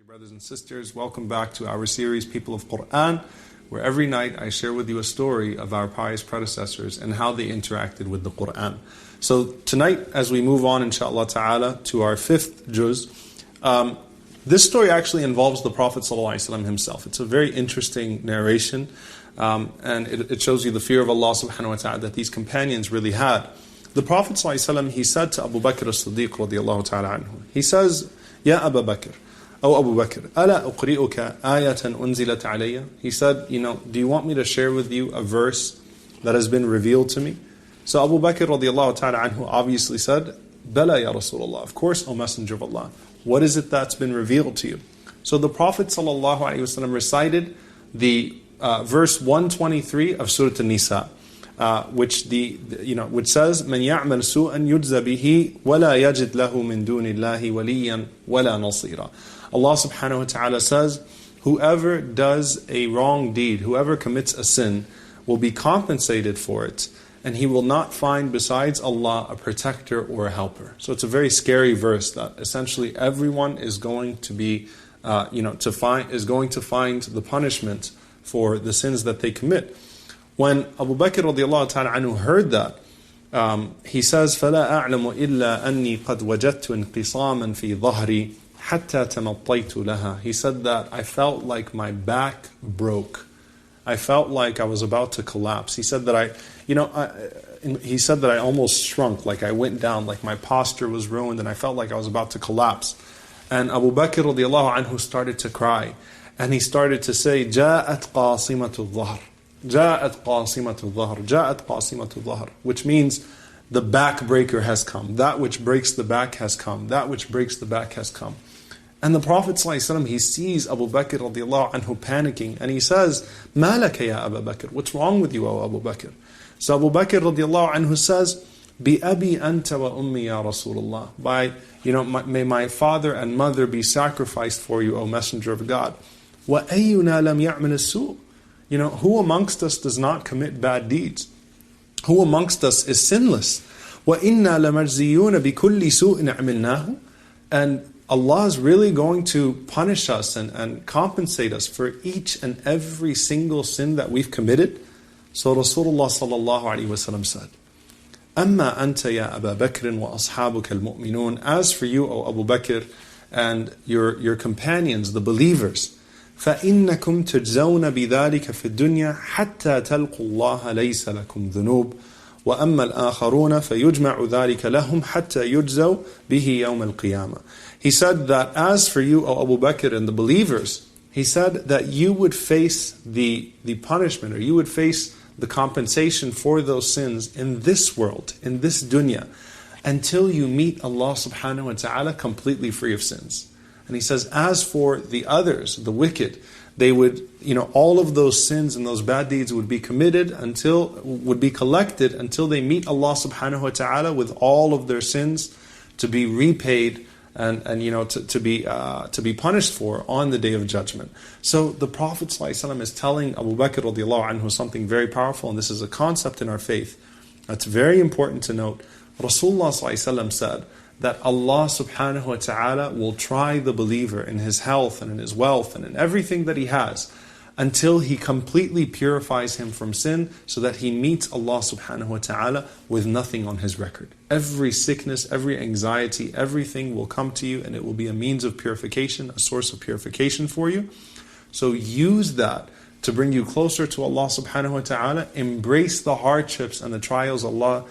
Brothers and sisters, welcome back to our series People of Quran, where every night I share with you a story of our pious predecessors and how they interacted with the Quran. So tonight, as we move on, inshallah ta'ala, to our fifth juzz, this story actually involves the Prophet ﷺ himself. It's a very interesting narration, and it shows you the fear of Allah subhanahu wa ta'ala that these companions really had. The Prophet ﷺ, he said to Abubakr-as-Siddiq radiyallahu ta'ala anhu, he says, Ya Abu Bakr, O Abu Bakr, أَلَا أُقْرِئُكَ آيَةً أُنزِلَتْ عَلَيَّ. He said, do you want me to share with you a verse that has been revealed to me? So Abu Bakr radiyallahu ta'ala anhu obviously said, Bala ya Rasulullah, of course, O Messenger of Allah. What is it that's been revealed to you? So the Prophet sallallahu alaihi wasallam recited the verse 123 of Surah An-Nisaa, which says, "Man ya'mal su'an yujza bihi wa la yajid lahu min dunillahi waliyan wa la nasira." Allah subhanahu wa ta'ala says, whoever does a wrong deed, whoever commits a sin, will be compensated for it, and he will not find besides Allah a protector or a helper. So it's a very scary verse that essentially everyone is going to be, is going to find the punishment for the sins that they commit. When Abu Bakr radiallahu ta'ala anhu heard that, he says, فَلَا أَعْلَمُ إِلَّا أَنِّي قَدْ وَجَدْتُ انْقِصَامًا فِي ظَهْرِي حَتَّى تَمَطَّيْتُ لَهَا. He said that I felt like my back broke. I felt like I was about to collapse. He said that I almost shrunk, like I went down, like my posture was ruined, and I felt like I was about to collapse. And Abu Bakr radiallahu anhu started to cry, and he started to say, جَاءَتْ قَاصِمَةُ الظَّهْرِ جَاءَتْ قَاصِمَةُ الظَّهْرِ جَاءَتْ قَاصِمَةُ الظَّهْرِ, which means the backbreaker has come. That which breaks the back has come. That which breaks the back has come. And the Prophet ﷺ, he sees Abu Bakr radiallahu anhu panicking, and he says, مَا لَكَ يَا أَبَا بَكْر? What's wrong with you, O Abu Bakr? So Abu Bakr radiallahu anhu says, بِأَبِي أَنْتَ وَأُمِّي يَا رَسُولَ اللَّهِ. By, may my father and mother be sacrificed for you, O Messenger of God. وَأَيُّنَا لَمْ يَعْمِلِ السُّوء. Who amongst us does not commit bad deeds? Who amongst us is sinless? وَإِنَّا لَمَجْزِيُّونَ بِكُلِّ سُوءٍ عَمِلْنَاهُ. And Allah is really going to punish us and compensate us for each and every single sin that we've committed. So Rasulullah sallallahu alaihi wasallam said, أَمَّا أَنْتَ يَا أَبَا بَكْرٍ وَأَصْحَابُكَ الْمُؤْمِنُونَ. As for you, O Abu Bakr, and your companions, the believers, فَإِنَّكُمْ تُجْزَوْنَ بِذَلِكَ فِي الدُّنْيَا حَتَّى تَلْقُوا اللَّهَ لَيْسَ لَكُمْ ذُنُوبٌ وَأَمَّا الْآخَرُونَ فَيُجْمَعُ ذَلِكَ لَهُمْ حَتَّى يُجْزَوْا بِهِ يَوْمَ الْقِيَامَةِ. He said that as for you, O Abu Bakr, and the believers, he said that you would face the punishment, or you would face the compensation for those sins in this world, in this dunya, until you meet Allah subhanahu wa ta'ala completely free of sins. And he says, as for the others, the wicked, they would, all of those sins and those bad deeds would be collected until they meet Allah subhanahu wa ta'ala with all of their sins to be repaid and to be punished for on the Day of Judgment. So the Prophet ﷺ is telling Abu Bakr radiallahu anhu something very powerful, and this is a concept in our faith that's very important to note. Rasulullah ﷺ said that Allah subhanahu wa ta'ala will try the believer in his health and in his wealth and in everything that he has until he completely purifies him from sin, so that he meets Allah subhanahu wa ta'ala with nothing on his record. Every sickness, every anxiety, everything will come to you, and it will be a means of purification, a source of purification for you. So use that to bring you closer to Allah subhanahu wa ta'ala. Embrace the hardships and the trials Allah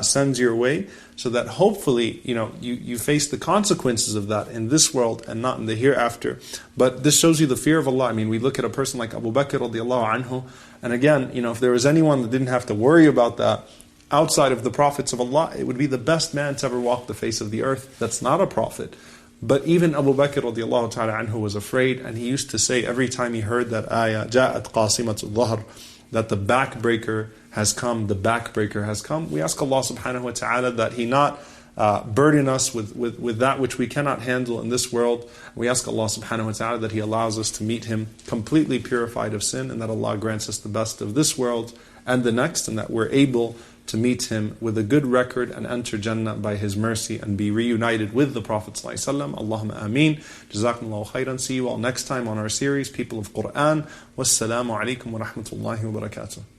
sends your way, so that hopefully you face the consequences of that in this world and not in the hereafter. But this shows you the fear of Allah. I mean, we look at a person like Abu Bakr radiallahu anhu, and again, if there was anyone that didn't have to worry about that outside of the prophets of Allah, it would be the best man to ever walk the face of the earth. That's not a prophet. But even Abu Bakr radiallahu ta'ala anhu was afraid, and he used to say every time he heard that ayah, جَاءَتْ قَاصِمَةُ الظَّهْرِ, that the backbreaker has come, the backbreaker has come. We ask Allah subhanahu wa ta'ala that He not burden us with that which we cannot handle in this world. We ask Allah subhanahu wa ta'ala that He allows us to meet Him completely purified of sin, and that Allah grants us the best of this world and the next, and that we're able to meet him with a good record and enter Jannah by his mercy and be reunited with the Prophet ﷺ. Allahumma ameen. Jazakumullahu khairan. See you all next time on our series, People of Quran. Wassalamu alaikum wa rahmatullahi wa barakatuh.